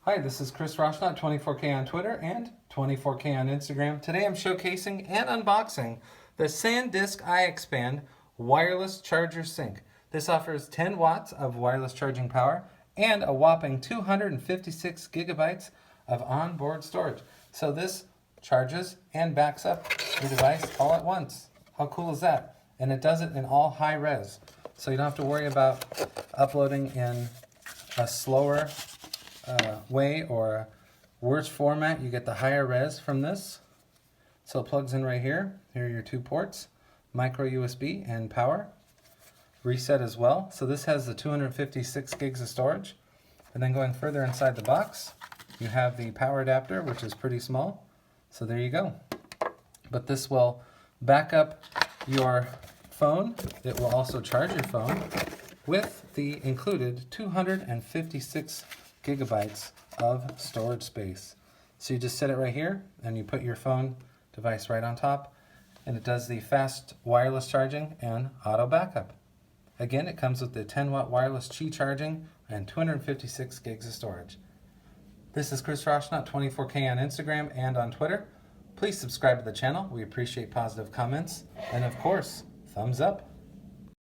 Hi, this is Chris Roshnot, 24K on Twitter and 24K on Instagram. Today I'm showcasing and unboxing the SanDisk IXpand wireless charger sync. This offers 10 watts of wireless charging power and a whopping 256 gigabytes of onboard storage. So this charges and backs up your device all at once. How cool is that? And it does it in all high res. So you don't have to worry about uploading in a slower way or a worse format. You get the higher res from this. So it plugs in right here. Here are your two ports, micro USB and power. Reset as well. So this has the 256 gigs of storage. And then going further inside the box, you have the power adapter, which is pretty small. So there you go. But this will back up your phone. It will also charge your phone with the included 256 gigabytes of storage space. So you just set it right here and you put your phone device right on top, and it does the fast wireless charging and auto backup. Again, it comes with the 10 watt wireless Qi charging and 256 gigs of storage. This is Chris Roshnot, 24K on Instagram and on Twitter. Please subscribe to the channel. We appreciate positive comments and of course, thumbs up.